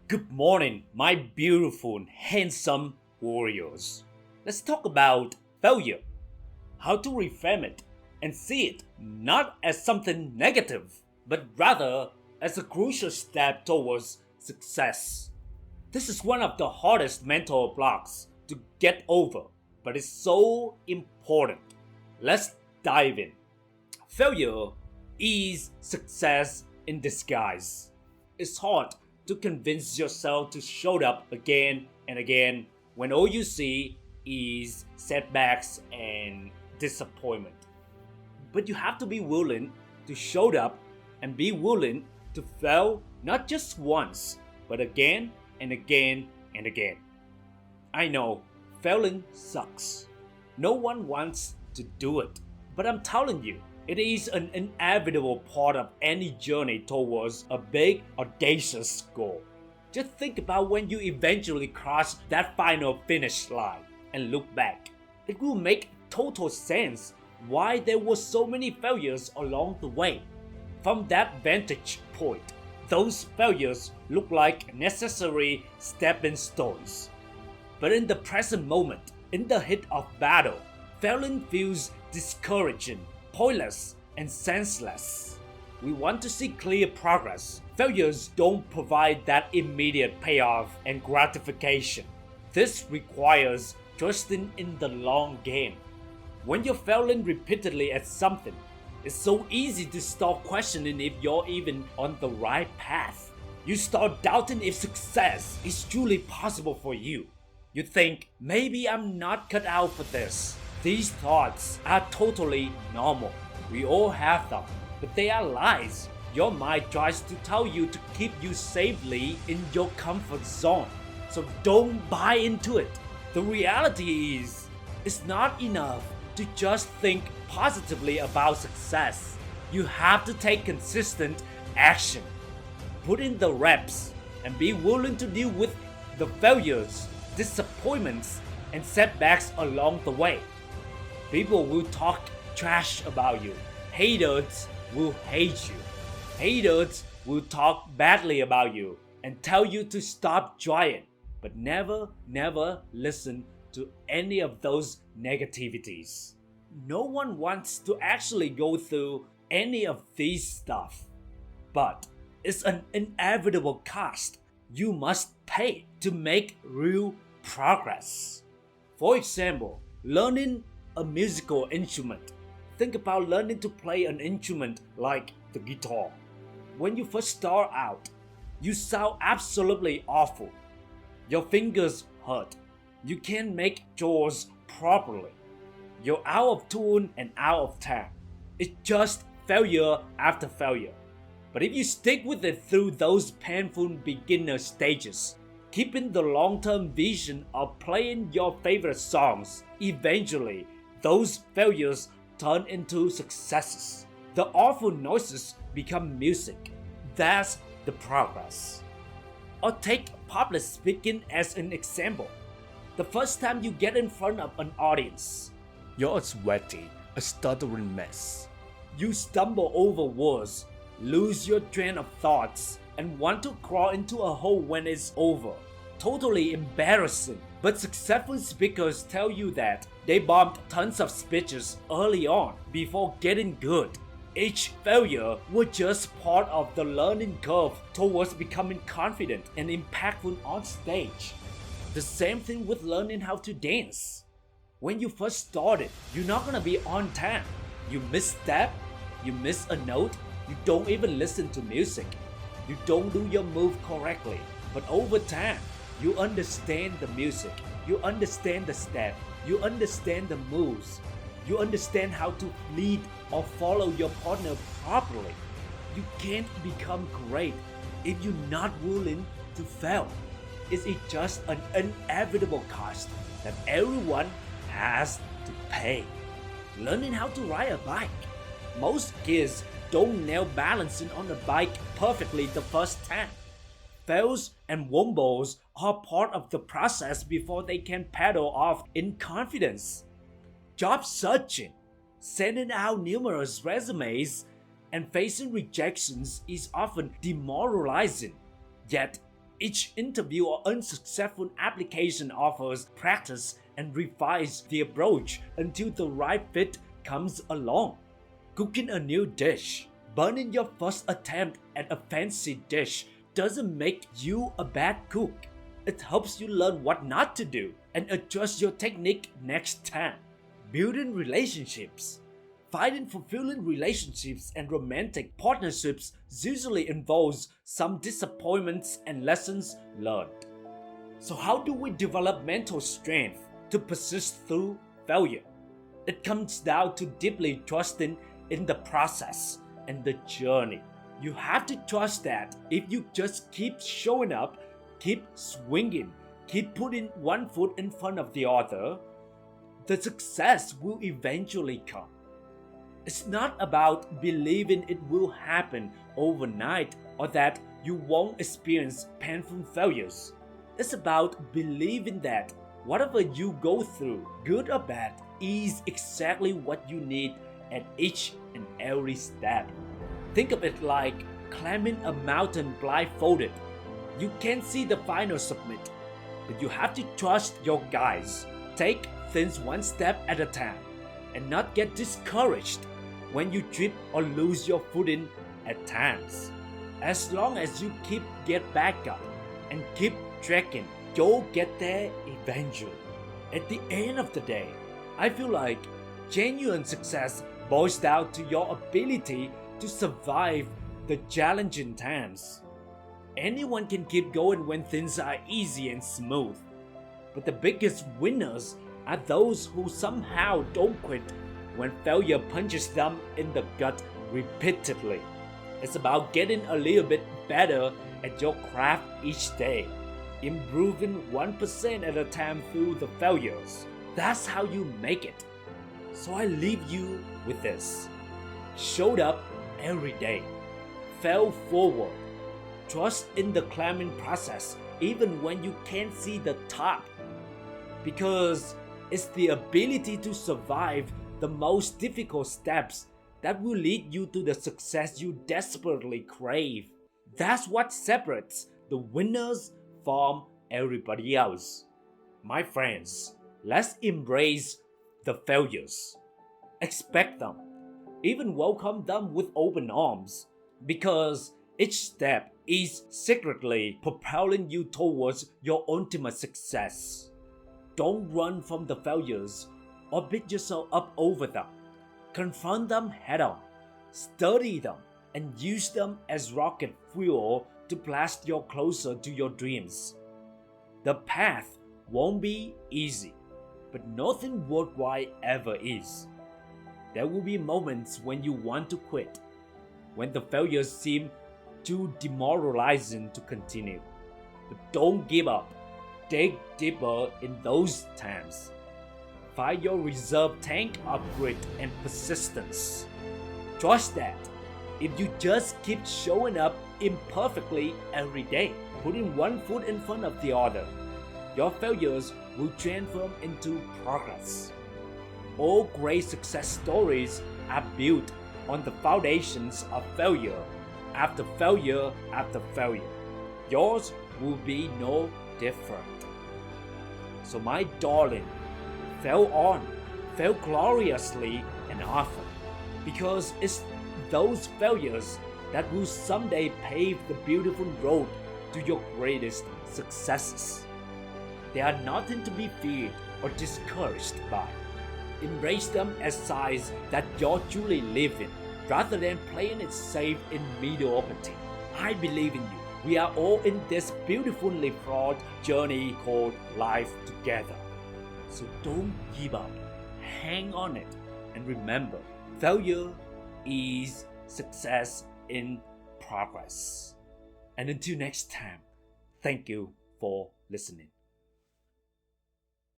Good morning, my beautiful and handsome warriors. Let's talk about failure, how to reframe it and see it not as something negative, but rather as a crucial step towards success. This is one of the hardest mental blocks to get over, but it's so important. Let's dive in. Failure is success in disguise. It's hard to convince yourself to show up again and again when all you see is setbacks and disappointment. But you have to be willing to show up and be willing to fail not just once, but again and again and again. I know failing sucks. No one wants to do it. But I'm telling you, it is an inevitable part of any journey towards a big, audacious goal. Just think about when you eventually cross that final finish line and look back. It will make total sense why there were so many failures along the way. From that vantage point, those failures look like necessary stepping stones. But in the present moment, in the heat of battle, failing feels discouraging, pointless, and senseless. We want to see clear progress. Failures don't provide that immediate payoff and gratification. This requires trusting in the long game. When you're failing repeatedly at something, it's so easy to start questioning if you're even on the right path. You start doubting if success is truly possible for you. You think, maybe I'm not cut out for this. These thoughts are totally normal. We all have them, but they are lies. Your mind tries to tell you to keep you safely in your comfort zone. So don't buy into it. The reality is, it's not enough to just think positively about success. You have to take consistent action. Put in the reps and be willing to deal with the failures, disappointments, and setbacks along the way. People will talk trash about you. Haters will hate you. Haters will talk badly about you and tell you to stop trying. But never listen to any of those negativities. No one wants to actually go through any of these stuff. But it's an inevitable cost you must pay to make real progress. For example, learning a musical instrument. Think about learning to play an instrument like the guitar. When you first start out, you sound absolutely awful. Your fingers hurt. You can't make chords properly. You're out of tune and out of time. It's just failure after failure. But if you stick with it through those painful beginner stages, keeping the long-term vision of playing your favorite songs, eventually those failures turn into successes. The awful noises become music. That's the progress. Or take public speaking as an example. The first time you get in front of an audience, you're a sweaty, a stuttering mess. You stumble over words, lose your train of thoughts, and want to crawl into a hole when it's over. Totally embarrassing. But successful speakers tell you that they bombed tons of speeches early on before getting good. Each failure was just part of the learning curve towards becoming confident and impactful on stage. The same thing with learning how to dance. When you first started, you're not gonna be on time. You misstep, you miss a note, you don't even listen to music. You don't do your move correctly. But over time, you understand the music, you understand the step, you understand the moves, you understand how to lead or follow your partner properly. You can't become great if you're not willing to fail. It's just an inevitable cost that everyone has to pay. Learning how to ride a bike. Most kids don't nail balancing on a bike perfectly the first time. Fails and wobbles are part of the process before they can pedal off in confidence. Job searching, sending out numerous resumes, and facing rejections is often demoralizing. Yet, each interview or unsuccessful application offers practice and revise the approach until the right fit comes along. Cooking a new dish, burning your first attempt at a fancy dish doesn't make you a bad cook. It helps you learn what not to do and adjust your technique next time. Building relationships. Finding fulfilling relationships and romantic partnerships usually involves some disappointments and lessons learned. So how do we develop mental strength to persist through failure? It comes down to deeply trusting in the process and the journey. You have to trust that if you just keep showing up, keep swinging, keep putting one foot in front of the other, the success will eventually come. It's not about believing it will happen overnight or that you won't experience painful failures. It's about believing that whatever you go through, good or bad, is exactly what you need at each and every step. Think of it like climbing a mountain blindfolded. You can't see the final summit, but you have to trust your guides. Take things one step at a time and not get discouraged when you trip or lose your footing at times. As long as you get back up and keep trekking, you'll get there eventually. At the end of the day, I feel like genuine success boils down to your ability to survive the challenging times. Anyone can keep going when things are easy and smooth, but the biggest winners are those who somehow don't quit when failure punches them in the gut repeatedly. It's about getting a little bit better at your craft each day, improving 1% at a time through the failures. That's how you make it. So I leave you with this. Showed up every day. Fail forward. Trust in the climbing process even when you can't see the top. Because it's the ability to survive the most difficult steps that will lead you to the success you desperately crave. That's what separates the winners from everybody else. My friends, let's embrace the failures. Expect them. Even welcome them with open arms. Because each step is secretly propelling you towards your ultimate success. Don't run from the failures or beat yourself up over them. Confront them head on, study them, and use them as rocket fuel to blast you closer to your dreams. The path won't be easy, but nothing worthwhile ever is. There will be moments when you want to quit, when the failures seem too demoralizing to continue. But don't give up. Dig deeper in those times. Find your reserve tank of grit and persistence. Trust that if you just keep showing up imperfectly every day, putting one foot in front of the other, your failures will transform into progress. All great success stories are built on the foundations of failure after failure after failure. Yours will be no different. So my darling, fail on, fail gloriously and often, because it's those failures that will someday pave the beautiful road to your greatest successes. They are nothing to be feared or discouraged by. Embrace them as signs that you're truly living, rather than playing it safe in mediocrity. I believe in you. We are all in this beautifully flawed journey called life together. So don't give up. Hang on it. And remember, failure is success in progress. And until next time, thank you for listening.